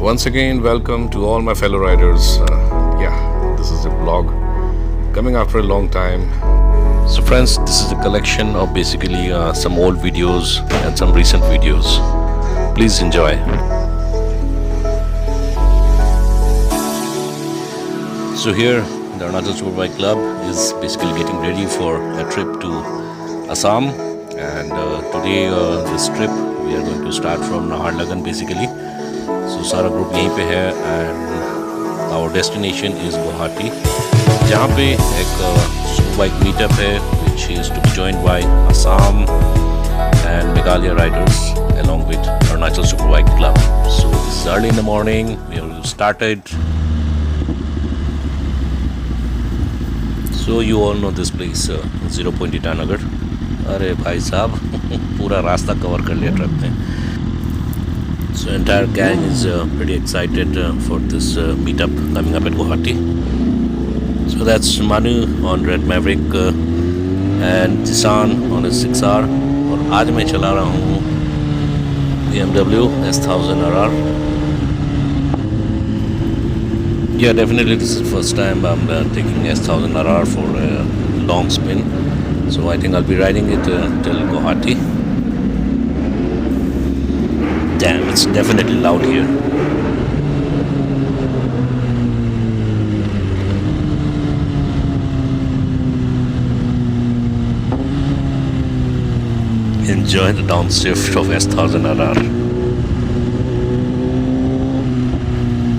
Once again, welcome to all my fellow riders. This is a vlog coming after a long time. So friends, this is a collection of basically some old videos and some recent videos. Please enjoy. So here, the Arunachal Superbike Club is basically getting ready for a trip to Assam, and today this trip we are going to start from Naharlagan basically. So सारा group यहीं पे है and our destination is Guwahati, जहाँ पे एक Superbike meetup है which is to be joined by Assam and Meghalaya riders along with Arunachal Superbike Club. So this is early in the morning. We have started. So you all know this place, 0 Point Itanagar. अरे भाई साहब पूरा रास्ता cover कर लिया truck ने. So entire gang is pretty excited for this meetup coming up at Guwahati. So that's Manu on Red Maverick and Jisan on his 6R. और आज मैं चला रहा हूँ BMW S1000 RR. Yeah, definitely this is the first time I'm taking S1000 RR for a long spin. So I think I'll be riding it till Guwahati. Damn, it's definitely loud here. Enjoy the downshift of S1000 RR.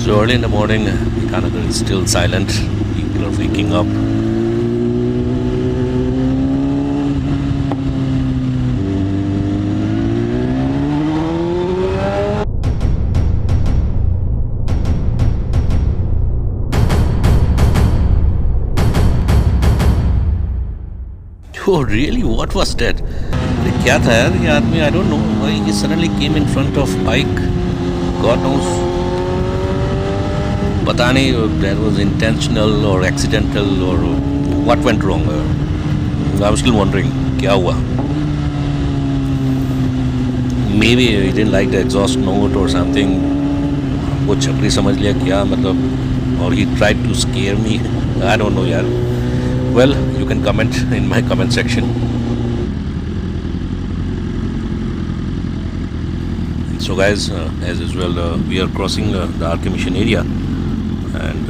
So early in the morning, Itanagar is still silent. People are waking up. Oh really? What was that? क्या था यार ये आदमी? I don't know why he suddenly came in front of bike. God knows. पता नहीं that was intentional or accidental or what went wrong. I'm still wondering क्या हुआ. Maybe he didn't like the exhaust note or something. वो छपरी समझ लिया क्या मतलब, or he tried to scare me. I don't know यार. Well, you can comment in my comment section. So guys, as usual, we are crossing the RK Mission area, and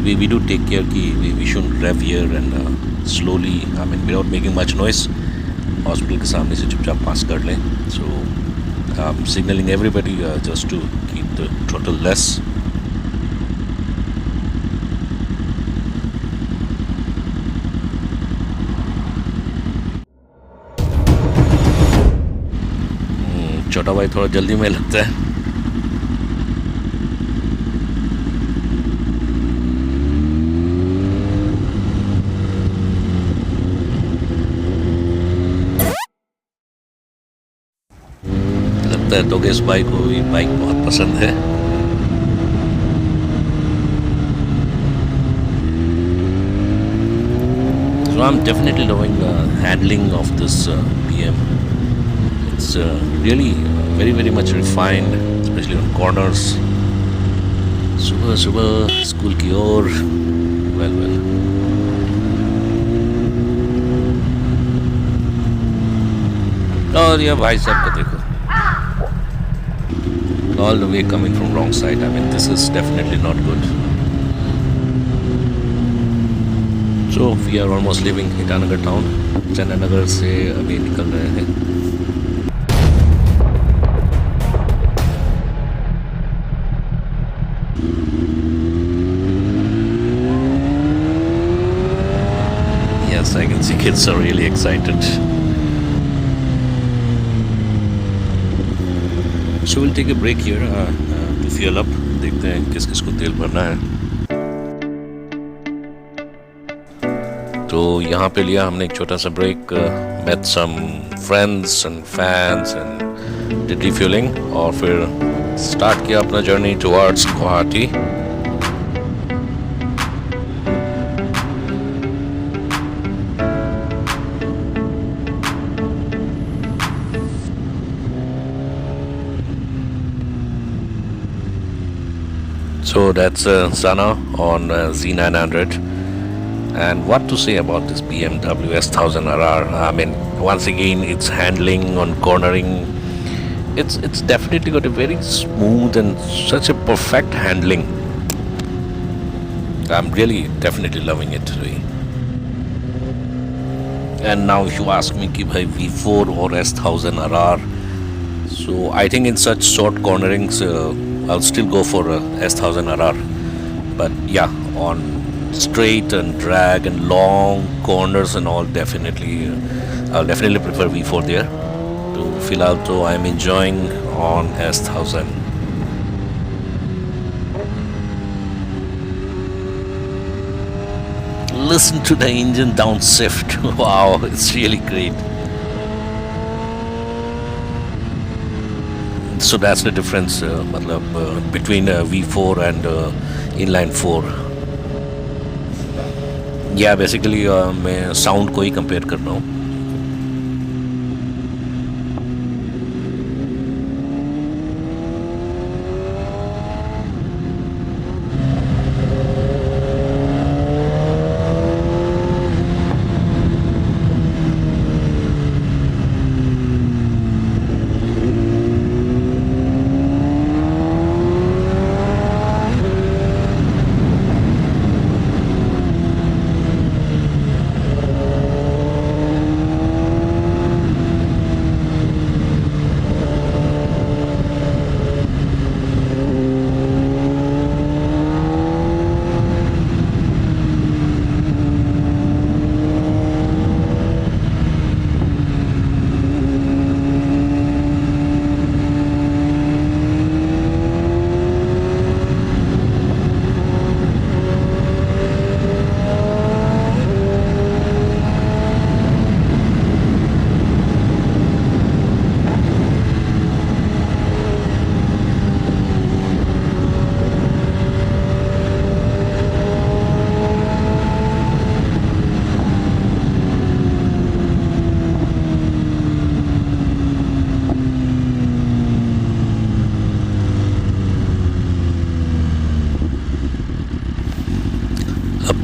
we do take care कि we shouldn't rev here and slowly, I mean without making much noise. Hospital के सामने से चुपचाप पास कर लें. So I'm signaling everybody just to keep the throttle less. छोटा भाई थोड़ा जल्दी में लगता है. लगता है तो इस बाइक को भी बाइक बहुत पसंद है. So I'm definitely loving the handling of this BM. It's really very much refined, especially on corners. सुबह सुबह स्कूल की ओर. well और ये भाई साहब को देखो, all the way coming from wrong side. I mean this is definitely not good. So we are almost leaving Itanagar town. चन्नानगर से अभी निकल रहे हैं. Yes, I can see kids are really excited. So we'll take a break here to fuel up. देखते हैं किस किस को तेल भरना है. तो यहाँ पे लिया हमने एक छोटा सा break. met some friends and fans and did refueling और फिर स्टार्ट किया अपना journey towards Guwahati. So that's Sana on Z900. And what to say about this BMW S1000RR? I mean, once again, its handling on cornering, it's definitely got a very smooth and such a perfect handling. I'm really definitely loving it today. And now if you ask me ki bhai V4 or S1000RR, so I think in such short cornerings, I'll still go for S1000RR. But yeah, on straight and drag and long corners and all, definitely, I'll definitely prefer V4 there. To Filal, though, I'm enjoying on S1000. Listen to the engine downshift. Wow, it's really great. So that's the difference between V4 and inline 4. या basically मैं sound को ही compare कर रहा हूँ.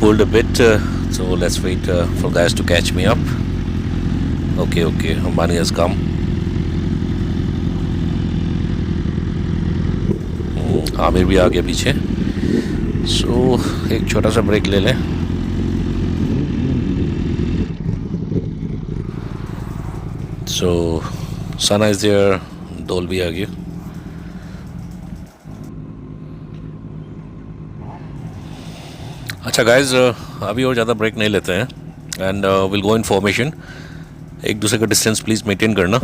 Pulled a bit, so let's wait for guys to catch me up. Okay, Ambani has come. Aamir भी आ गया पीछे. So एक छोटा सा ब्रेक ले लें. So Sana is there, Dol भी आ गया. अच्छा गाइज, अभी और ज़्यादा ब्रेक नहीं लेते हैं and will go in formation. एक दूसरे का डिस्टेंस प्लीज़ मेंटेन करना.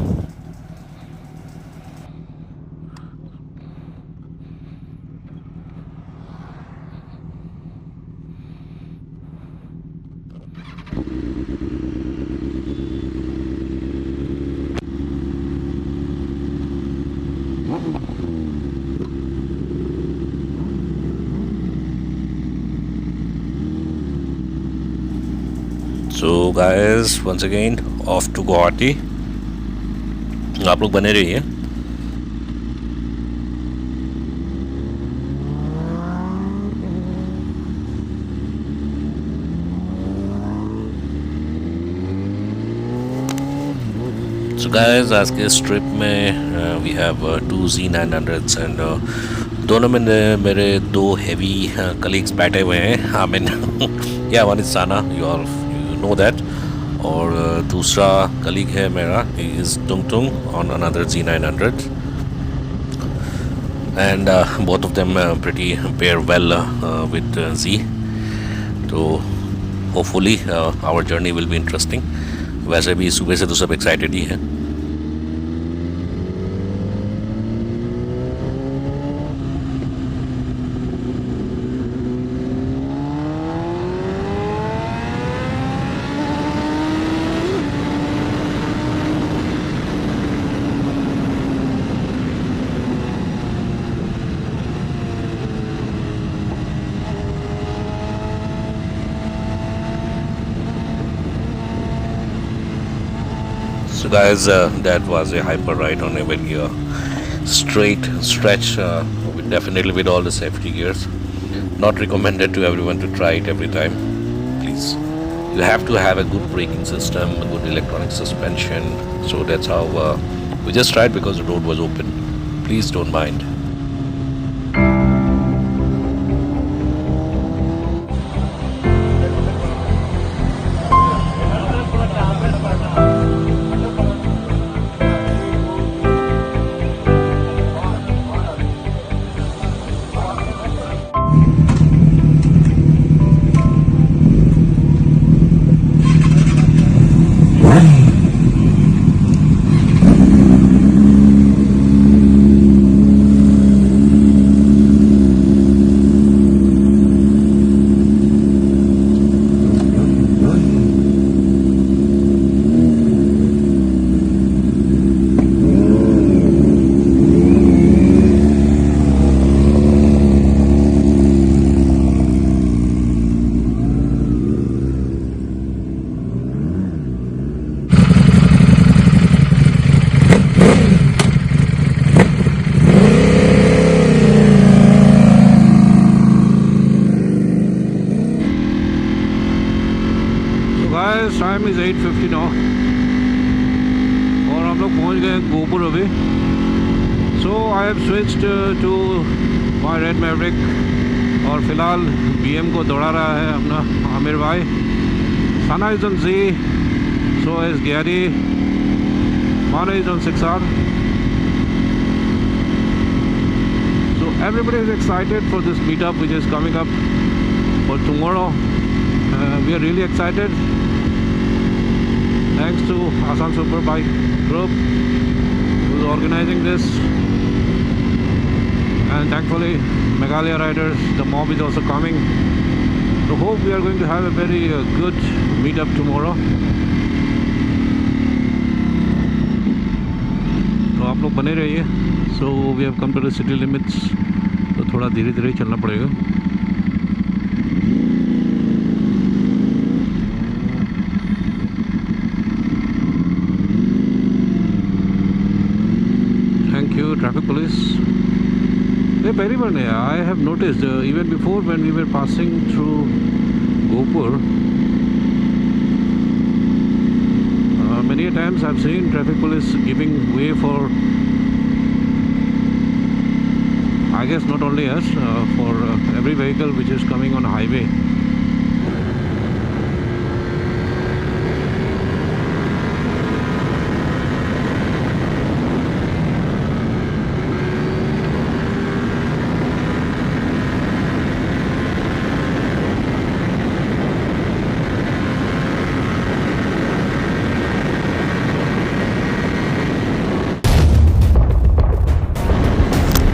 So guys, once again off to Guwahati. आप लोग बने रहिए. So guys, आज के इस ट्रिप में we have two Z900s and दोनों में मेरे दो हेवी कलीग्स बैठे हुए हैं. I mean, yeah, one is Sana, you know that. और दूसरा कलीग है मेरा, he is Tung Tung on another Z900, and both of them pretty pair well with Z. तो hopefully our journey will be interesting. वैसे भी सुबह से तो सब एक्साइटेड ही हैं. So guys, that was a hyper ride on a very straight stretch with definitely with all the safety gears. Not recommended to everyone to try it every time. Please, you have to have a good braking system, a good electronic suspension. So that's how we just tried because the road was open. Please don't mind. Guys time is 8:50 now और हम लोग पहुंच गए गोपुर अभी. So I have switched to my red Maverick और फिलहाल BM को दौड़ा रहा है अपना आमिर भाई. Sana is on Z, so is Gary. Mana is on 6R. So everybody is excited for this meetup which is coming up for tomorrow. We are really excited. Thanks to Assam Superbike Group who is organizing this, and thankfully Meghalaya Riders, the mob is also coming. So hope we are going to have a very good meetup tomorrow. तो आप लोग बने रहिए. So we have come to the city limits, तो थोड़ा धीरे धीरे चलना पड़ेगा. Traffic police. They very much. I have noticed even before when we were passing through Gopur, many a times I've seen traffic police giving way for, I guess not only us, for every vehicle which is coming on highway.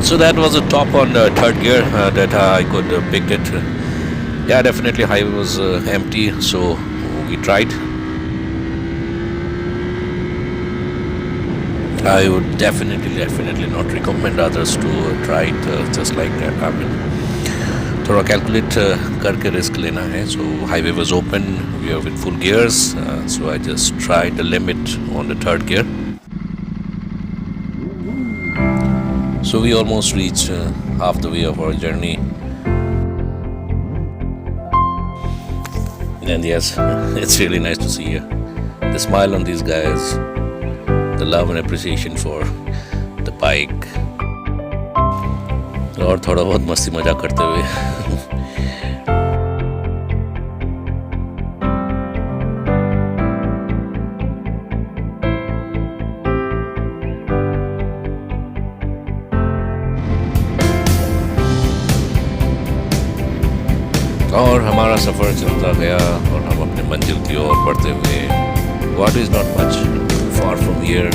So that was a top on the third gear that I could picked it. Yeah, definitely highway was empty, so we tried. I would definitely not recommend others to try it just like that. I mean, थोड़ा calculate करके risk लेना है. So highway was open, we are with full gears, so I just tried the limit on the third gear. So we almost reached half the way of our journey. And yes, it's really nice to see the smile on these guys, the love and appreciation for the bike. और थोड़ा बहुत मस्ती मजाक करते हुए और हमारा सफ़र चलता गया और हम अपने मंजिल की ओर बढ़ते हुए. What is not much far from here.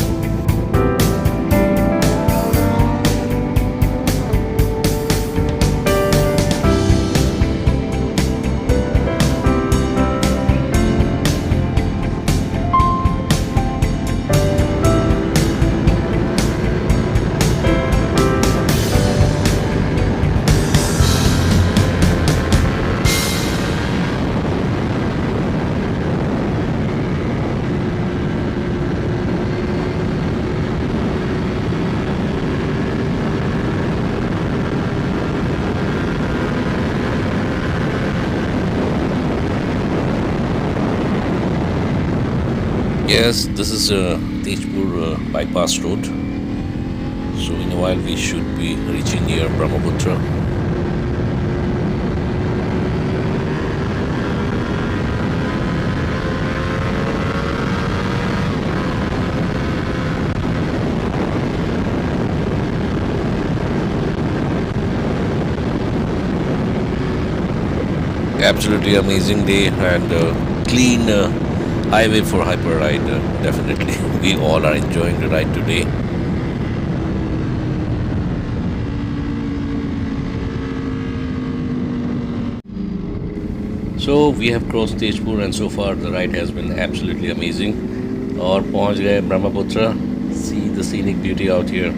Yes, this is Tejpur bypass road. So in a while we should be reaching near Brahmaputra. Absolutely amazing day and clean highway for hyper ride. Definitely, we all are enjoying the ride today. So we have crossed Tejpur and so far the ride has been absolutely amazing. और पहुंच गए Brahmaputra. See the scenic beauty out here.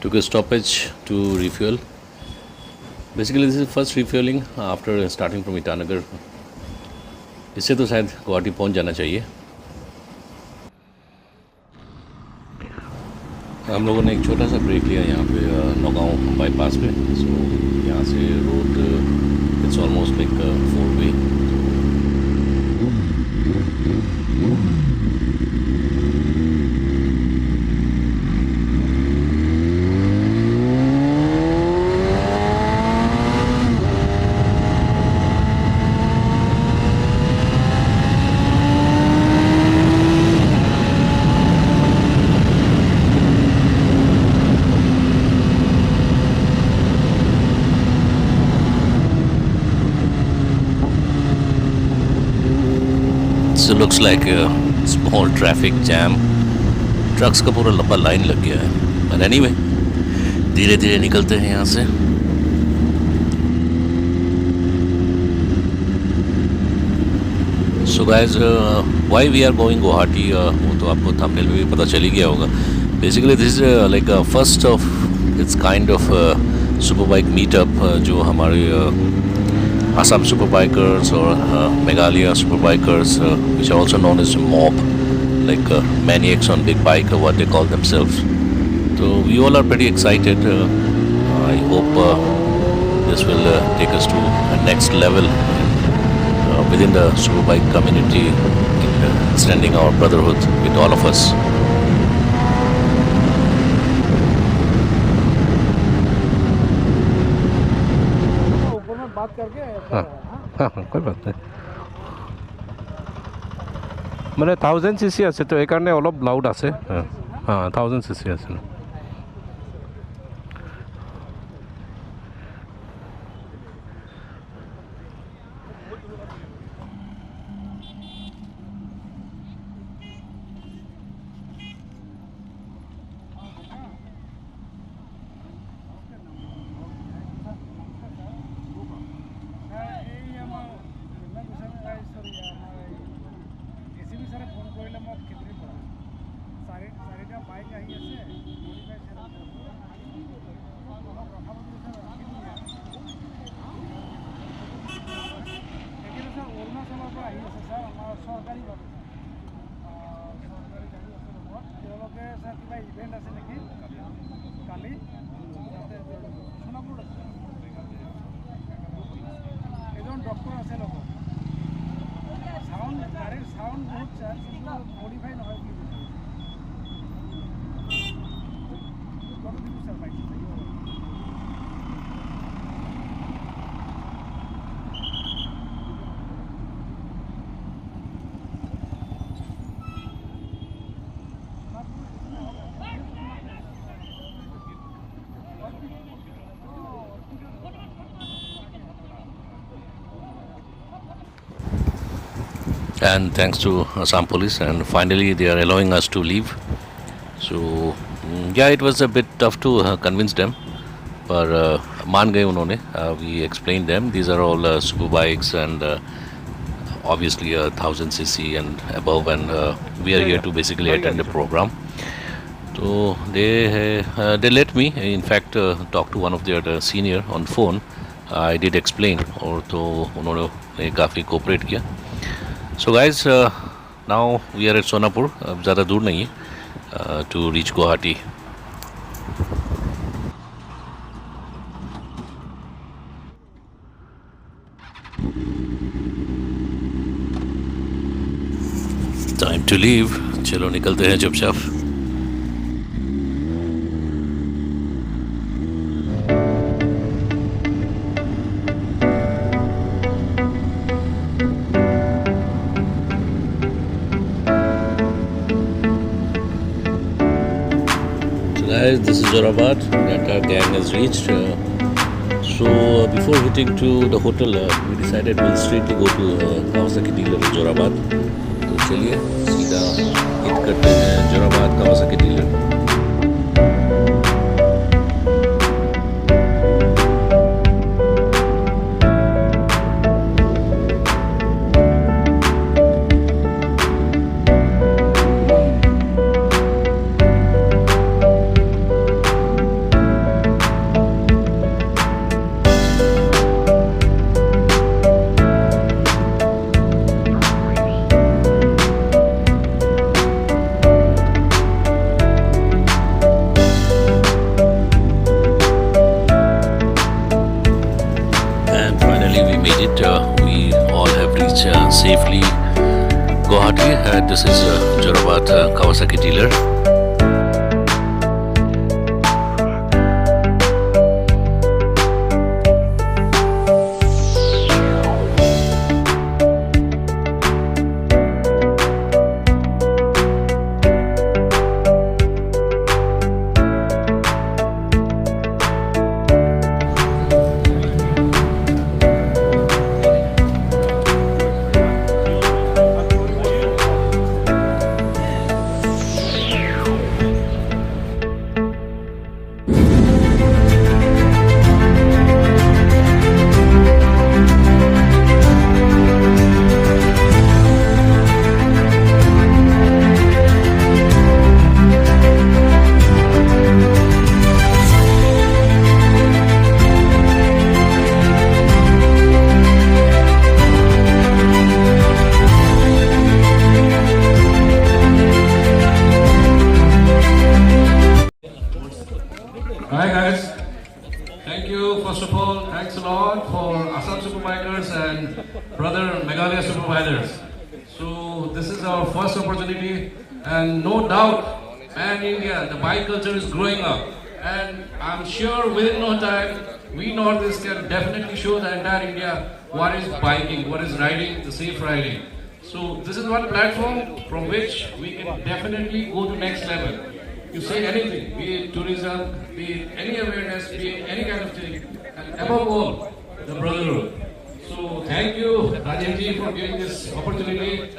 Took a stoppage to refuel. Basically, this is first refueling after starting from Itanagar. इससे तो शायद गुवाहाटी पहुंच जाना चाहिए. हम लोगों ने एक छोटा सा ब्रेक लिया यहाँ पे नौगांव बाईपास पे. सो यहाँ से road it's almost like 4-way. So looks like a small traffic jam. Trucks का पूरा लंबा लाइन लग गया है. But anyway, धीरे धीरे निकलते हैं यहाँ से. So guys, why we are going Guwahati? वो तो आपको thumbnail में भी पता चल ही गया होगा. Basically, this is like a first of its kind of superbike meetup जो हमारे Assam Superbikers or Meghalaya Superbikers, which are also known as mob, like maniacs on big bike or what they call themselves. So we all are pretty excited. I hope this will take us to a next level within the Superbike community, in extending our brotherhood with all of us. हाँ हाँ कोई बात नहीं. মানে 1000 cc আছে তো এই কারণে অলপ লাউড আছে. হ্যাঁ 1000 cc আছে. And thanks to Assam police, and finally they are allowing us to leave. So yeah, it was a bit tough to convince them, पर मान गए उन्होंने. We explained them these are all super bikes and obviously 1000 cc and above, and we are here to basically attend the program. So they let me, in fact, talk to one of their senior on phone. I did explain, और तो उन्होंने काफ़ी cooperate किया. So guys, now we are at Sonapur. अब ज़्यादा दूर नहीं है to reach Guwahati. Time to leave. चलो निकलते हैं चुपचाप. Guys, this is Jorabad. The entire gang has reached. So before hitting to the hotel, we decided we'll straightly go to Kawasaki dealer in Jorabad. तो चलिए सीधा hit करते हैं Jorabad Kawasaki dealer. We made it. We all have reached safely Guwahati. This is Jorabad Kawasaki dealer. Hi guys, thank you first of all, thanks a lot for Assam Superbikers and brother Meghalaya Supervisors. So this is our first opportunity and no doubt pan-India, the bike culture is growing up and I'm sure within no time we Northeast can definitely show the entire India what is biking, what is riding, the safe riding. So this is one platform from which we can definitely go to next level. You say anything, be it tourism, be it any awareness, be it any kind of thing, and above all, the brotherhood. So thank you, Rajendji, for giving this opportunity.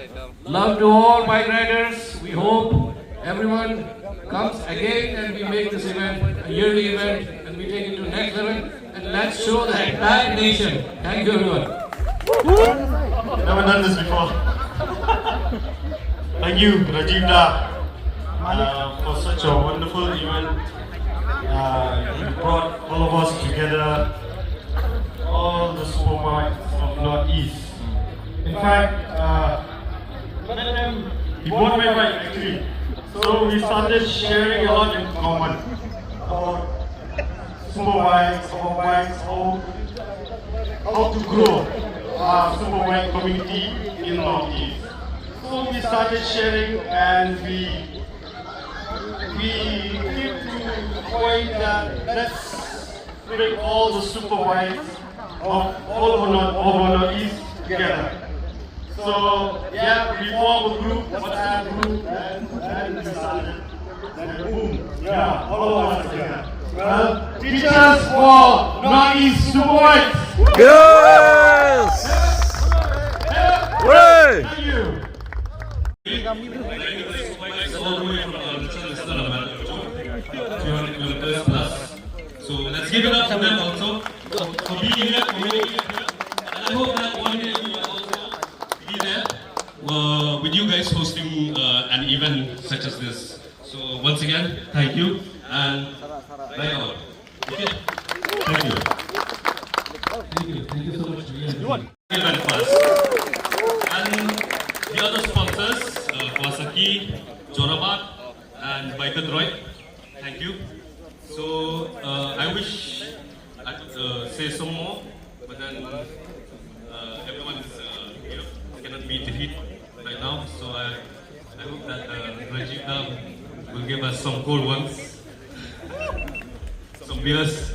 Love to all bike riders. We hope everyone comes again and we make this event a yearly event and we take it to next level and let's show the entire nation. Thank you, everyone. Never done this before. Thank you, Rajiv Da. For such a wonderful event. You brought all of us together, all the superbikes of Northeast. In fact, he bought my bike actually. So we started sharing a lot in common about superbikes, our bikes, how to grow our superbike community in Northeast. So we started sharing and we came to the point that let's bring all the superbikes of all over Northeast together. So yeah, we formed a group, WhatsApp group, and we started. And boom, yeah, all of us together. Well, teachers for Northeast superbikes. Yes! Hooray! Thank you. So let's give it up to them also for being here, for making it here. And I hope that one day we will also be there with you guys hosting an event such as this. So So once again, thank you and right on. Okay. Thank you. Thank you so much. Very fast. And the other sponsors, Kawasaki, Jorabat, and Baikadroid. Thank you. So I wish I could say some more, but then everyone is, cannot beat the heat right now. So I hope that Rajiv will give us some cold ones, some beers.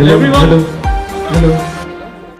Hello, hello, hello.